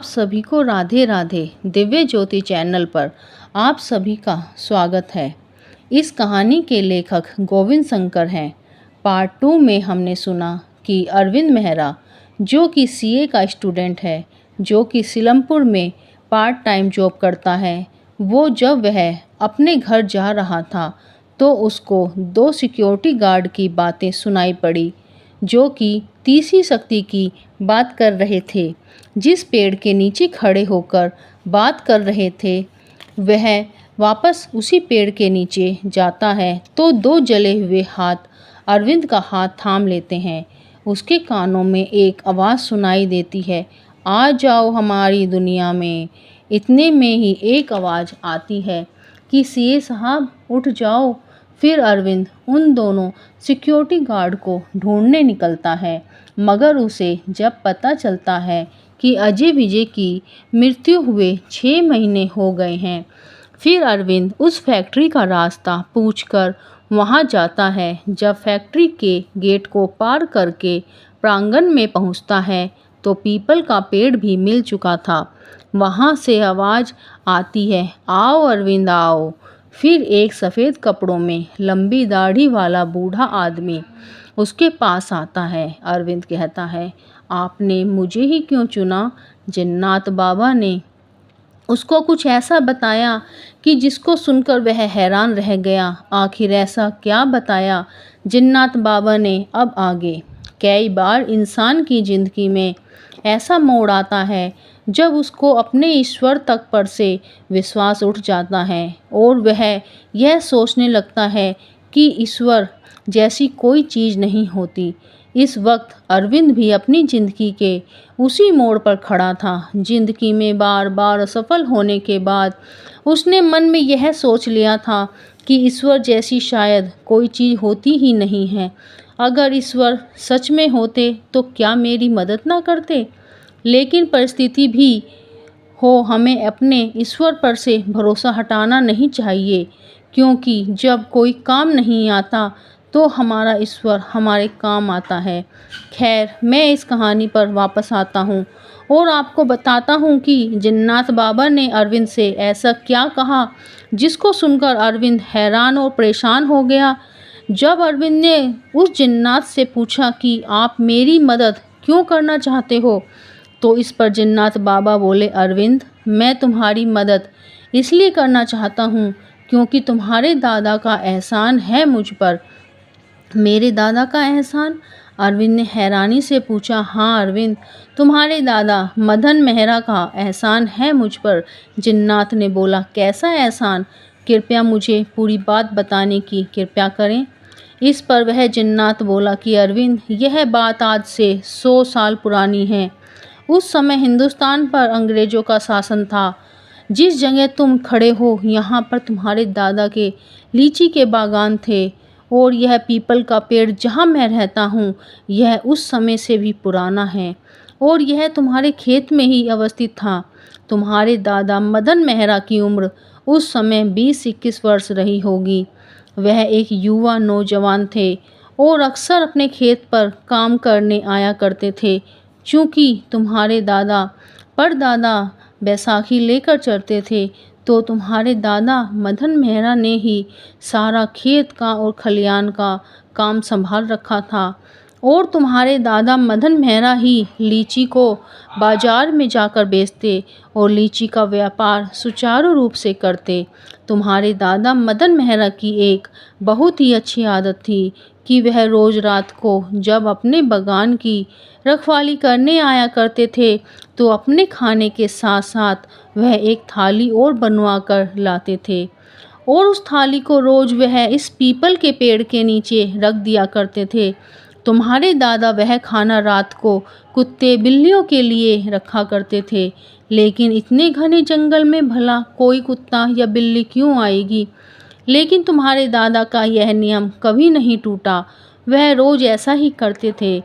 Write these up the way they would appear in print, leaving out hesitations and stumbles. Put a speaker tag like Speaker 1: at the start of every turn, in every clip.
Speaker 1: सभी को राधे राधे। दिव्य ज्योति चैनल पर आप सभी का स्वागत है। इस कहानी के लेखक गोविंद शंकर हैं। पार्ट 2 में हमने सुना कि अरविंद मेहरा जो कि सीए का स्टूडेंट है, जो कि सीलमपुर में पार्ट टाइम जॉब करता है, वो जब वह अपने घर जा रहा था तो उसको 2 सिक्योरिटी गार्ड की बातें सुनाई पड़ी, जो कि तीसरी शक्ति की बात कर रहे थे। जिस पेड़ के नीचे खड़े होकर बात कर रहे थे, वह वापस उसी पेड़ के नीचे जाता है तो 2 जले हुए हाथ अरविंद का हाथ थाम लेते हैं। उसके कानों में एक आवाज़ सुनाई देती है, आ जाओ हमारी दुनिया में। इतने में ही एक आवाज़ आती है कि सीए साहब उठ जाओ। फिर अरविंद उन दोनों सिक्योरिटी गार्ड को ढूंढने निकलता है, मगर उसे जब पता चलता है कि अजय विजय की मृत्यु हुए 6 महीने हो गए हैं, फिर अरविंद उस फैक्ट्री का रास्ता पूछकर वहां जाता है। जब फैक्ट्री के गेट को पार करके प्रांगण में पहुंचता है तो पीपल का पेड़ भी मिल चुका था। वहां से आवाज़ आती है, आओ अरविंद आओ। फिर एक सफ़ेद कपड़ों में लंबी दाढ़ी वाला बूढ़ा आदमी उसके पास आता है। अरविंद कहता है, आपने मुझे ही क्यों चुना? जिन्नात बाबा ने उसको कुछ ऐसा बताया कि जिसको सुनकर वह हैरान रह गया। आखिर ऐसा क्या बताया जिन्नात बाबा ने? अब आगे कई बार इंसान की ज़िंदगी में ऐसा मोड़ आता है जब उसको अपने ईश्वर तक पर से विश्वास उठ जाता है और वह यह सोचने लगता है कि ईश्वर जैसी कोई चीज़ नहीं होती। इस वक्त अरविंद भी अपनी ज़िंदगी के उसी मोड़ पर खड़ा था। ज़िंदगी में बार बार असफल होने के बाद उसने मन में यह सोच लिया था कि ईश्वर जैसी शायद कोई चीज़ होती ही नहीं है। अगर ईश्वर सच में होते तो क्या मेरी मदद ना करते? लेकिन परिस्थिति भी हो, हमें अपने ईश्वर पर से भरोसा हटाना नहीं चाहिए, क्योंकि जब कोई काम नहीं आता तो हमारा ईश्वर हमारे काम आता है। खैर, मैं इस कहानी पर वापस आता हूँ और आपको बताता हूँ कि जिन्नात बाबा ने अरविंद से ऐसा क्या कहा जिसको सुनकर अरविंद हैरान और परेशान हो गया। जब अरविंद ने उस जिन्नात से पूछा कि आप मेरी मदद क्यों करना चाहते हो, तो इस पर जिन्नात बाबा बोले, अरविंद, मैं तुम्हारी मदद इसलिए करना चाहता हूँ क्योंकि तुम्हारे दादा का एहसान है मुझ पर। मेरे दादा का एहसान? अरविंद ने हैरानी से पूछा। हाँ अरविंद, तुम्हारे दादा मदन मेहरा का एहसान है मुझ पर। जिन्नात ने बोला, कैसा एहसान? कृपया मुझे पूरी बात बताने की कृपा करें। इस पर वह जिन्नात बोला कि अरविंद, यह बात आज से 100 साल पुरानी है। उस समय हिंदुस्तान पर अंग्रेज़ों का शासन था। जिस जगह तुम खड़े हो यहाँ पर तुम्हारे दादा के लीची के बागान थे और यह पीपल का पेड़ जहाँ मैं रहता हूँ यह उस समय से भी पुराना है और यह तुम्हारे खेत में ही अवस्थित था। तुम्हारे दादा मदन मेहरा की उम्र उस समय 20-21 वर्ष रही होगी। वह एक युवा नौजवान थे और अक्सर अपने खेत पर काम करने आया करते थे। चूँकि तुम्हारे दादा परदादा बैसाखी लेकर चलते थे तो तुम्हारे दादा मदन मेहरा ने ही सारा खेत का और खलियान का काम संभाल रखा था और तुम्हारे दादा मदन मेहरा ही लीची को बाजार में जाकर बेचते और लीची का व्यापार सुचारू रूप से करते। तुम्हारे दादा मदन मेहरा की एक बहुत ही अच्छी आदत थी कि वह रोज़ रात को जब अपने बागान की रखवाली करने आया करते थे तो अपने खाने के साथ साथ वह एक थाली और बनवा कर लाते थे और उस थाली को रोज़ वह इस पीपल के पेड़ के नीचे रख दिया करते थे। तुम्हारे दादा वह खाना रात को कुत्ते बिल्लियों के लिए रखा करते थे, लेकिन इतने घने जंगल में भला कोई कुत्ता या बिल्ली क्यों आएगी? लेकिन तुम्हारे दादा का यह नियम कभी नहीं टूटा। वह रोज़ ऐसा ही करते थे।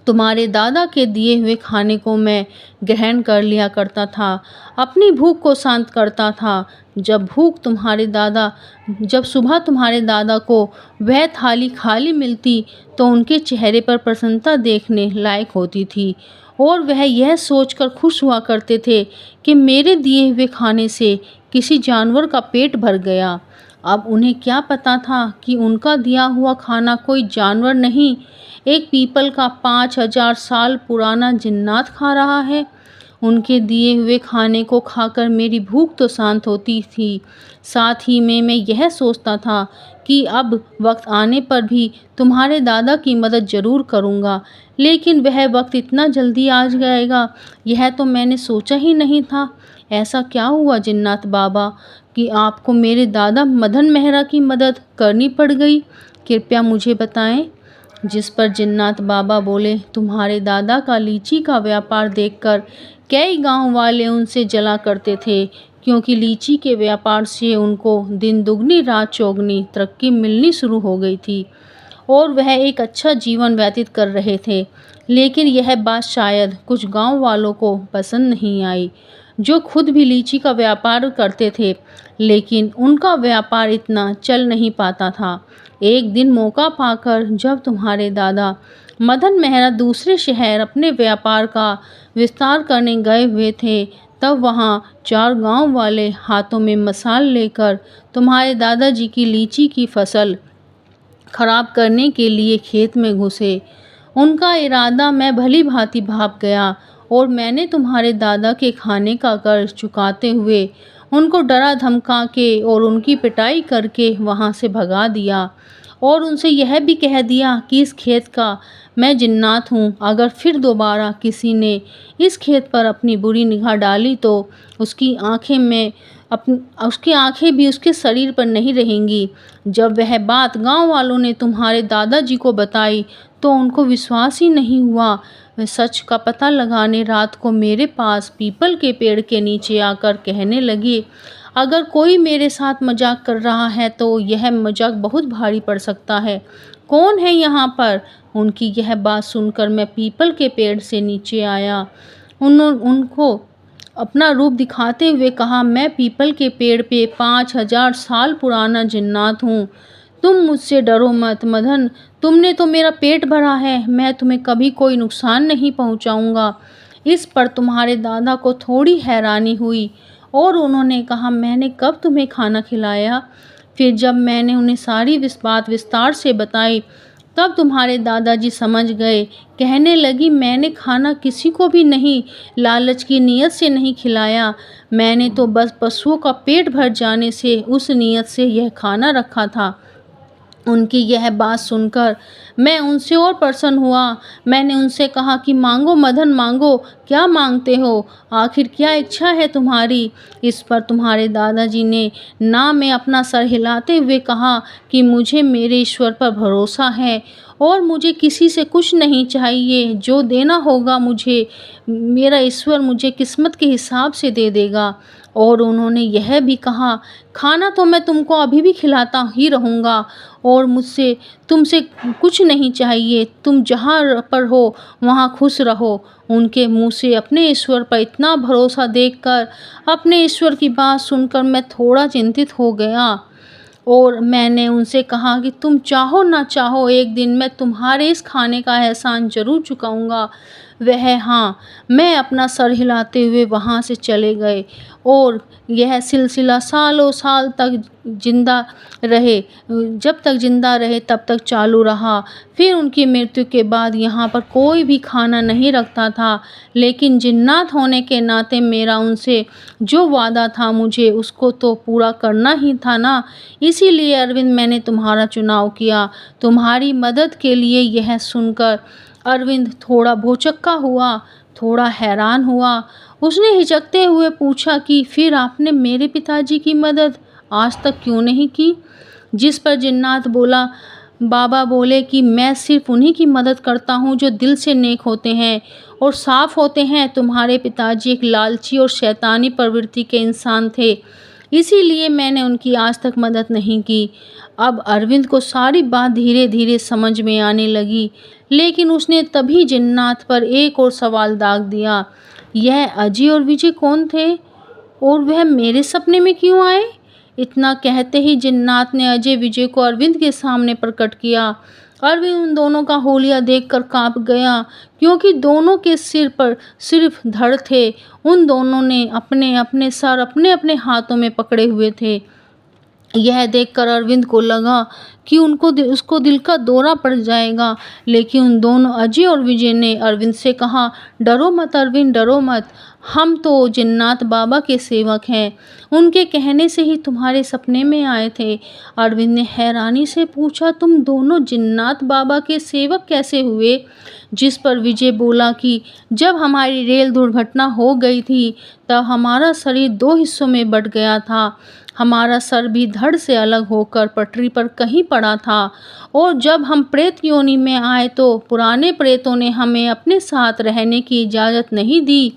Speaker 1: तुम्हारे दादा के दिए हुए खाने को मैं ग्रहण कर लिया करता था, अपनी भूख को शांत करता था। जब सुबह तुम्हारे दादा को वह थाली खाली मिलती तो उनके चेहरे पर प्रसन्नता देखने लायक होती थी और वह यह सोचकर खुश हुआ करते थे कि मेरे दिए हुए खाने से किसी जानवर का पेट भर गया। अब उन्हें क्या पता था कि उनका दिया हुआ खाना कोई जानवर नहीं, एक पीपल का 5000 साल पुराना जिन्नात खा रहा है। उनके दिए हुए खाने को खाकर मेरी भूख तो शांत होती थी, साथ ही में मैं यह सोचता था कि अब वक्त आने पर भी तुम्हारे दादा की मदद ज़रूर करूँगा, लेकिन वह वक्त इतना जल्दी आ जाएगा, यह तो मैंने सोचा ही नहीं था। ऐसा क्या हुआ जिन्नात बाबा कि आपको मेरे दादा मदन मेहरा की मदद करनी पड़ गई? कृपया मुझे बताएं। जिस पर जिन्नात बाबा बोले, तुम्हारे दादा का लीची का व्यापार देखकर कई गांव वाले उनसे जला करते थे, क्योंकि लीची के व्यापार से उनको दिन दुगनी रात चौगनी तरक्की मिलनी शुरू हो गई थी और वह एक अच्छा जीवन व्यतीत कर रहे थे। लेकिन यह बात शायद कुछ गांव वालों को पसंद नहीं आई, जो खुद भी लीची का व्यापार करते थे, लेकिन उनका व्यापार इतना चल नहीं पाता था। एक दिन मौका पाकर जब तुम्हारे दादा मदन मेहरा दूसरे शहर अपने व्यापार का विस्तार करने गए हुए थे, तब वहाँ 4 गांव वाले हाथों में मशाल लेकर तुम्हारे दादाजी की लीची की फसल खराब करने के लिए खेत में घुसे। उनका इरादा मैं भली भांति भाप गया और मैंने तुम्हारे दादा के खाने का कर्ज चुकाते हुए उनको डरा धमका के और उनकी पिटाई करके वहाँ से भगा दिया और उनसे यह भी कह दिया कि इस खेत का मैं जिन्नात हूँ, अगर फिर दोबारा किसी ने इस खेत पर अपनी बुरी निगाह डाली तो उसकी आंखें भी उसके शरीर पर नहीं रहेंगी। जब वह बात गांव वालों ने तुम्हारे दादाजी को बताई तो उनको विश्वास ही नहीं हुआ। वे सच का पता लगाने रात को मेरे पास पीपल के पेड़ के नीचे आकर कहने लगे, अगर कोई मेरे साथ मजाक कर रहा है तो यह मजाक बहुत भारी पड़ सकता है। कौन है यहाँ पर? उनकी यह बात सुनकर मैं पीपल के पेड़ से नीचे आया। उनको अपना रूप दिखाते हुए कहा, मैं पीपल के पेड़ पे 5000 साल पुराना जिन्नात हूँ। तुम मुझसे डरो मत मदन, तुमने तो मेरा पेट भरा है, मैं तुम्हें कभी कोई नुकसान नहीं पहुँचाऊँगा। इस पर तुम्हारे दादा को थोड़ी हैरानी हुई और उन्होंने कहा, मैंने कब तुम्हें खाना खिलाया? फिर जब मैंने उन्हें सारी बात विस्तार से बताई तब तुम्हारे दादाजी समझ गए। कहने लगी, मैंने खाना किसी को भी नहीं लालच की नीयत से नहीं खिलाया, मैंने तो बस पशुओं का पेट भर जाने से उस नीयत से यह खाना रखा था। उनकी यह बात सुनकर मैं उनसे और प्रसन्न हुआ। मैंने उनसे कहा कि मांगो मदन मांगो, क्या मांगते हो? आखिर क्या इच्छा है तुम्हारी? इस पर तुम्हारे दादाजी ने ना में अपना सर हिलाते हुए कहा कि मुझे मेरे ईश्वर पर भरोसा है और मुझे किसी से कुछ नहीं चाहिए। जो देना होगा मुझे मेरा ईश्वर मुझे किस्मत के हिसाब से दे देगा। और उन्होंने यह भी कहा, खाना तो मैं तुमको अभी भी खिलाता ही रहूँगा और मुझसे तुमसे कुछ नहीं चाहिए, तुम जहाँ पर हो वहाँ खुश रहो। उनके मुंह से अपने ईश्वर पर इतना भरोसा देखकर, अपने ईश्वर की बात सुनकर मैं थोड़ा चिंतित हो गया और मैंने उनसे कहा कि तुम चाहो ना चाहो एक दिन मैं तुम्हारे इस खाने का एहसान ज़रूर चुकाऊंगा। वह हाँ, मैं अपना सर हिलाते हुए वहाँ से चले गए और यह सिलसिला सालों साल तक जिंदा रहे, जब तक जिंदा रहे तब तक चालू रहा। फिर उनकी मृत्यु के बाद यहाँ पर कोई भी खाना नहीं रखता था, लेकिन जिन्नात होने के नाते मेरा उनसे जो वादा था मुझे उसको तो पूरा करना ही था ना। इसीलिए अरविंद मैंने तुम्हारा चुनाव किया, तुम्हारी मदद के लिए। यह सुनकर अरविंद थोड़ा भौचक्का हुआ, थोड़ा हैरान हुआ। उसने हिचकते हुए पूछा कि फिर आपने मेरे पिताजी की मदद आज तक क्यों नहीं की? जिस पर जिन्नात बाबा बोले कि मैं सिर्फ उन्हीं की मदद करता हूँ जो दिल से नेक होते हैं और साफ होते हैं। तुम्हारे पिताजी एक लालची और शैतानी प्रवृत्ति के इंसान थे, इसीलिए मैंने उनकी आज तक मदद नहीं की। अब अरविंद को सारी बात धीरे धीरे समझ में आने लगी, लेकिन उसने तभी जिन्नात पर एक और सवाल दाग दिया, यह अजय और विजय कौन थे और वह मेरे सपने में क्यों आए? इतना कहते ही जिन्नात ने अजय विजय को अरविंद के सामने प्रकट किया। अरविंद उन दोनों का हुलिया देखकर कांप गया, क्योंकि दोनों के सिर पर सिर्फ धड़ थे। उन दोनों ने अपने अपने सर अपने अपने हाथों में पकड़े हुए थे। यह देखकर अरविंद को लगा कि उसको दिल का दौरा पड़ जाएगा, लेकिन उन दोनों अजय और विजय ने अरविंद से कहा, डरो मत अरविंद, डरो मत। हम तो जिन्नात बाबा के सेवक हैं, उनके कहने से ही तुम्हारे सपने में आए थे। अरविंद ने हैरानी से पूछा, तुम दोनों जिन्नात बाबा के सेवक कैसे हुए? जिस पर विजय बोला कि जब हमारी रेल दुर्घटना हो गई थी, तब हमारा शरीर 2 हिस्सों में बँट गया था। हमारा सर भी धड़ से अलग होकर पटरी पर कहीं पड़ा था, और जब हम प्रेत योनि में आए तो पुराने प्रेतों ने हमें अपने साथ रहने की इजाज़त नहीं दी,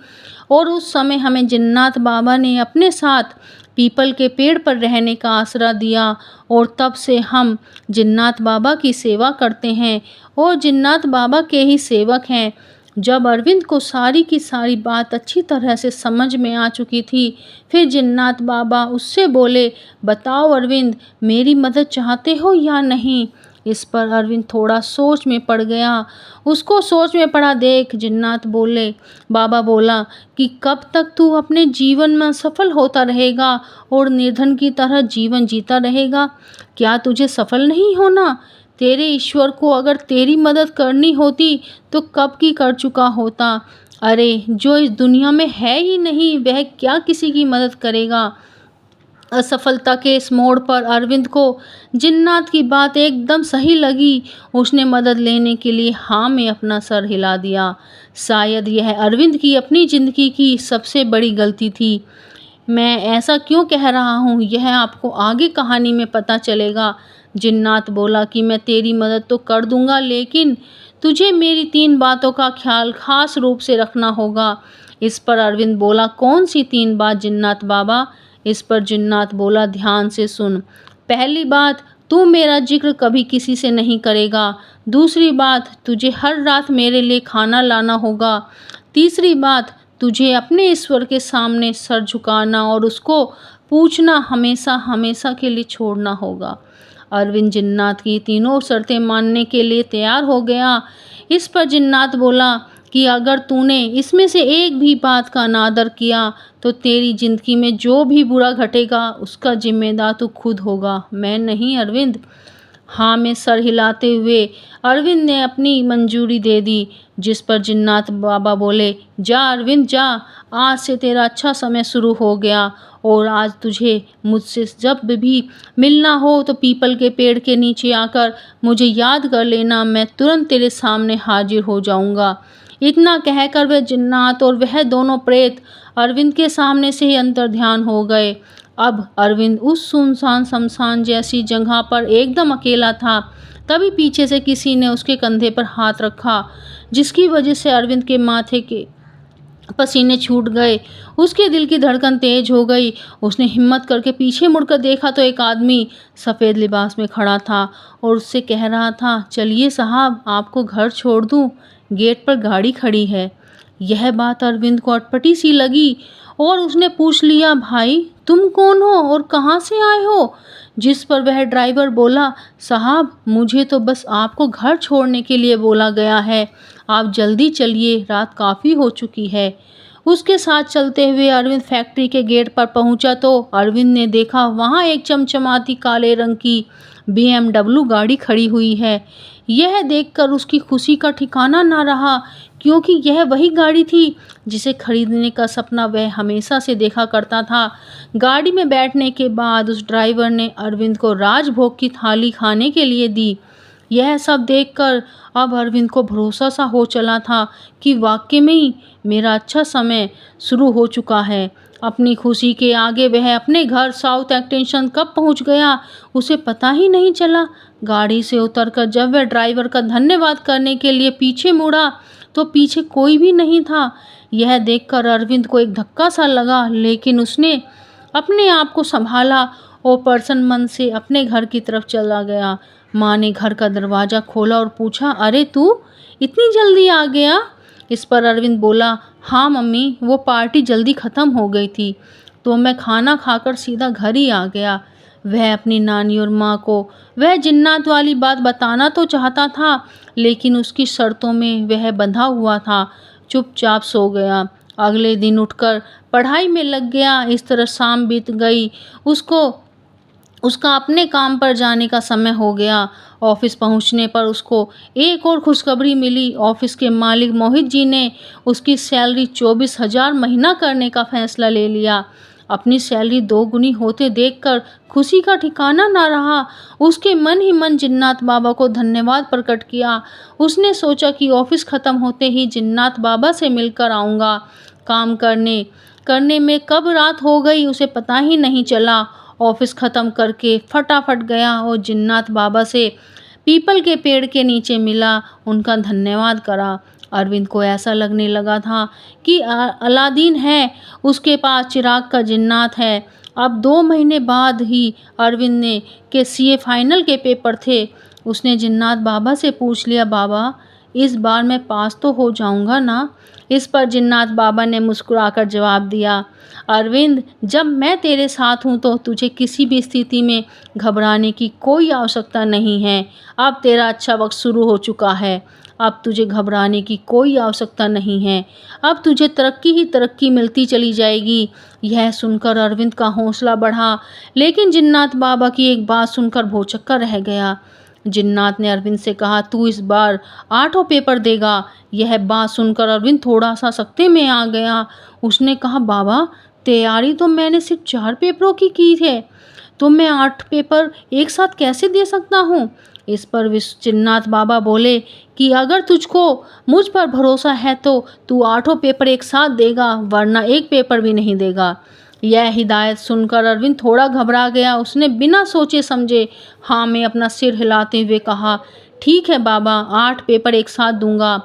Speaker 1: और उस समय हमें जिन्नात बाबा ने अपने साथ पीपल के पेड़ पर रहने का आसरा दिया, और तब से हम जिन्नात बाबा की सेवा करते हैं और जिन्नात बाबा के ही सेवक हैं। जब अरविंद को सारी की सारी बात अच्छी तरह से समझ में आ चुकी थी, फिर जिन्नात बाबा उससे बोले, बताओ अरविंद, मेरी मदद चाहते हो या नहीं? इस पर अरविंद थोड़ा सोच में पड़ गया। उसको सोच में पड़ा देख जिन्नात बाबा बोला कि कब तक तू अपने जीवन में सफल होता रहेगा और निर्धन की तरह जीवन जीता रहेगा? क्या तुझे सफल नहीं होना? तेरे ईश्वर को अगर तेरी मदद करनी होती तो कब की कर चुका होता। अरे, जो इस दुनिया में है ही नहीं, वह क्या किसी की मदद करेगा? असफलता के इस मोड़ पर अरविंद को जिन्नात की बात एकदम सही लगी। उसने मदद लेने के लिए हाँ में अपना सर हिला दिया। शायद यह अरविंद की अपनी जिंदगी की सबसे बड़ी गलती थी। मैं ऐसा क्यों कह रहा हूँ, यह आपको आगे कहानी में पता चलेगा। जिन्नात बोला कि मैं तेरी मदद तो कर दूंगा, लेकिन तुझे मेरी 3 बातों का ख्याल खास रूप से रखना होगा। इस पर अरविंद बोला, कौन सी 3 बात जिन्नात बाबा? इस पर जिन्नात बोला, ध्यान से सुन। पहली बात, तू मेरा जिक्र कभी किसी से नहीं करेगा। दूसरी बात, तुझे हर रात मेरे लिए खाना लाना होगा। तीसरी बात, तुझे अपने ईश्वर के सामने सर झुकाना और उसको पूछना हमेशा हमेशा के लिए छोड़ना होगा। अरविंद जिन्नात की तीनों शर्तें मानने के लिए तैयार हो गया। इस पर जिन्नात बोला कि अगर तूने इसमें से एक भी बात का अनादर किया तो तेरी जिंदगी में जो भी बुरा घटेगा उसका जिम्मेदार तू खुद होगा, मैं नहीं अरविंद। हाँ में सर हिलाते हुए अरविंद ने अपनी मंजूरी दे दी। जिस पर जिन्नात बाबा बोले, जा अरविंद जा, आज से तेरा अच्छा समय शुरू हो गया, और आज तुझे मुझसे जब भी मिलना हो तो पीपल के पेड़ के नीचे आकर मुझे याद कर लेना, मैं तुरंत तेरे सामने हाजिर हो जाऊंगा। इतना कहकर वह जिन्नात और वह दोनों प्रेत अरविंद के सामने से ही अंतर्ध्यान हो गए। अब अरविंद उस सुनसान शमशान जैसी जगह पर एकदम अकेला था। तभी पीछे से किसी ने उसके कंधे पर हाथ रखा, जिसकी वजह से अरविंद के माथे के पसीने छूट गए। उसके दिल की धड़कन तेज हो गई। उसने हिम्मत करके पीछे मुड़कर देखा तो एक आदमी सफ़ेद लिबास में खड़ा था और उससे कह रहा था, चलिए साहब, आपको घर छोड़ दूं, गेट पर गाड़ी खड़ी है। यह बात अरविंद को अटपटी सी लगी और उसने पूछ लिया, भाई तुम कौन हो और कहाँ से आए हो? जिस पर वह ड्राइवर बोला, साहब, मुझे तो बस आपको घर छोड़ने के लिए बोला गया है, आप जल्दी चलिए, रात काफ़ी हो चुकी है। उसके साथ चलते हुए अरविंद फैक्ट्री के गेट पर पहुंचा तो अरविंद ने देखा वहां एक चमचमाती काले रंग की BMW गाड़ी खड़ी हुई है। यह देखकर उसकी खुशी का ठिकाना ना रहा, क्योंकि यह वही गाड़ी थी जिसे खरीदने का सपना वह हमेशा से देखा करता था। गाड़ी में बैठने के बाद उस ड्राइवर ने अरविंद को राजभोग की थाली खाने के लिए दी। यह सब देखकर अब अरविंद को भरोसा सा हो चला था कि वाकई में ही मेरा अच्छा समय शुरू हो चुका है। अपनी खुशी के आगे वह अपने घर साउथ एक्सटेंशन कब पहुंच गया उसे पता ही नहीं चला। गाड़ी से उतरकर जब वह ड्राइवर का धन्यवाद करने के लिए पीछे मुड़ा तो पीछे कोई भी नहीं था। यह देखकर अरविंद को एक धक्का सा लगा, लेकिन उसने अपने आप को संभाला और प्रसन्न मन से अपने घर की तरफ चला गया। माँ ने घर का दरवाज़ा खोला और पूछा, अरे तू इतनी जल्दी आ गया? इस पर अरविंद बोला, हाँ मम्मी, वो पार्टी जल्दी ख़त्म हो गई थी तो मैं खाना खाकर सीधा घर ही आ गया। वह अपनी नानी और माँ को वह जिन्नात वाली बात बताना तो चाहता था, लेकिन उसकी शर्तों में वह बंधा हुआ था। चुपचाप सो गया। अगले दिन उठकर पढ़ाई में लग गया। इस तरह शाम बीत गई। उसका अपने काम पर जाने का समय हो गया। ऑफिस पहुंचने पर उसको एक और खुशखबरी मिली। ऑफिस के मालिक मोहित जी ने उसकी सैलरी 24,000 महीना करने का फैसला ले लिया। अपनी सैलरी 2 गुनी होते देखकर खुशी का ठिकाना ना रहा। उसके मन ही मन जिन्नात बाबा को धन्यवाद प्रकट किया। उसने सोचा कि ऑफिस खत्म होते ही जिन्नात बाबा से मिलकर आऊँगा। काम करने में कब रात हो गई उसे पता ही नहीं चला। ऑफिस ख़त्म करके फटाफट गया और जिन्नात बाबा से पीपल के पेड़ के नीचे मिला, उनका धन्यवाद करा। अरविंद को ऐसा लगने लगा था कि अलादीन है, उसके पास चिराग का जिन्नात है। अब 2 महीने बाद ही अरविंद के सीए फाइनल के पेपर थे। उसने जिन्नात बाबा से पूछ लिया, बाबा इस बार मैं पास तो हो जाऊंगा ना? इस पर जिन्नात बाबा ने मुस्कुराकर जवाब दिया, अरविंद जब मैं तेरे साथ हूँ तो तुझे किसी भी स्थिति में घबराने की कोई आवश्यकता नहीं है। अब तेरा अच्छा वक्त शुरू हो चुका है। अब तुझे घबराने की कोई आवश्यकता नहीं है। अब तुझे तरक्की ही तरक्की मिलती चली जाएगी। यह सुनकर अरविंद का हौसला बढ़ा, लेकिन जिन्नात बाबा की एक बात सुनकर भौचक्का रह गया। जिन्नात ने अरविंद से कहा, तू इस बार 8 पेपर देगा। यह बात सुनकर अरविंद थोड़ा सा सकते में आ गया। उसने कहा, बाबा तैयारी तो मैंने सिर्फ 4 पेपरों की है, तो मैं 8 पेपर एक साथ कैसे दे सकता हूँ? इस पर जिन्नात बाबा बोले कि अगर तुझको मुझ पर भरोसा है तो तू 8 पेपर एक साथ देगा, वरना एक पेपर भी नहीं देगा। यह हिदायत सुनकर अरविंद थोड़ा घबरा गया। उसने बिना सोचे समझे हाँ में अपना सिर हिलाते हुए कहा, ठीक है बाबा, 8 पेपर एक साथ दूंगा।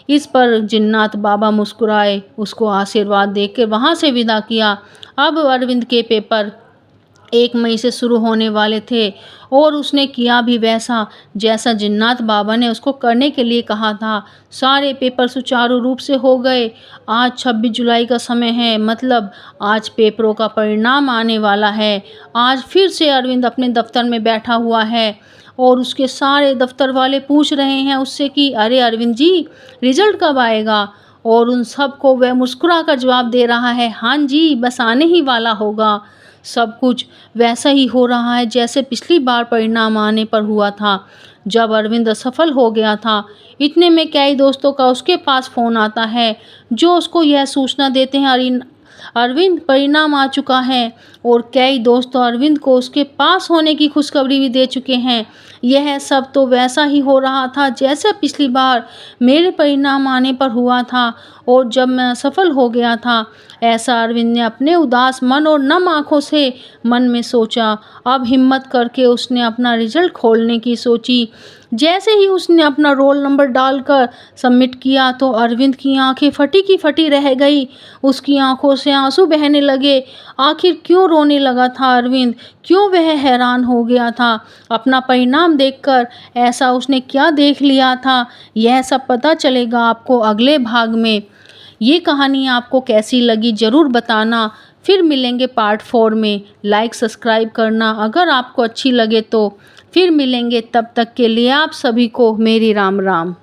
Speaker 1: इस पर जिन्नात बाबा मुस्कुराए, उसको आशीर्वाद देकर वहाँ से विदा किया। अब अरविंद के पेपर 1 मई से शुरू होने वाले थे और उसने किया भी वैसा जैसा जिन्नात बाबा ने उसको करने के लिए कहा था। सारे पेपर सुचारू रूप से हो गए। आज 26 जुलाई का समय है, मतलब आज पेपरों का परिणाम आने वाला है। आज फिर से अरविंद अपने दफ्तर में बैठा हुआ है और उसके सारे दफ्तर वाले पूछ रहे हैं उससे कि अरे अरविंद जी, रिजल्ट कब आएगा? और उन सब को वह मुस्कुरा कर जवाब दे रहा है, हाँ जी, बस आने ही वाला होगा। सब कुछ वैसा ही हो रहा है जैसे पिछली बार परिणाम आने पर हुआ था, जब अरविंद असफल हो गया था। इतने में कई दोस्तों का उसके पास फ़ोन आता है जो उसको यह सूचना देते हैं, अरविंद परिणाम आ चुका है। और कई दोस्त अरविंद को उसके पास होने की खुशखबरी भी दे चुके हैं। यह सब तो वैसा ही हो रहा था जैसे पिछली बार मेरे परिणाम आने पर हुआ था और जब मैं असफल हो गया था। ऐसा अरविंद ने अपने उदास मन और नम आंखों से मन में सोचा। अब हिम्मत करके उसने अपना रिजल्ट खोलने की सोची। जैसे ही उसने अपना रोल नंबर डालकर सबमिट किया तो अरविंद की आंखें फटी की फटी रह गई। उसकी आंखों से आंसू बहने लगे। आखिर क्यों रोने लगा था अरविंद? क्यों वह हैरान हो गया था अपना परिणाम देखकर? ऐसा उसने क्या देख लिया था? यह सब पता चलेगा आपको अगले भाग में। ये कहानी आपको कैसी लगी ज़रूर बताना। फिर मिलेंगे पार्ट 4 में। लाइक सब्सक्राइब करना अगर आपको अच्छी लगे तो। फिर मिलेंगे, तब तक के लिए आप सभी को मेरी राम राम।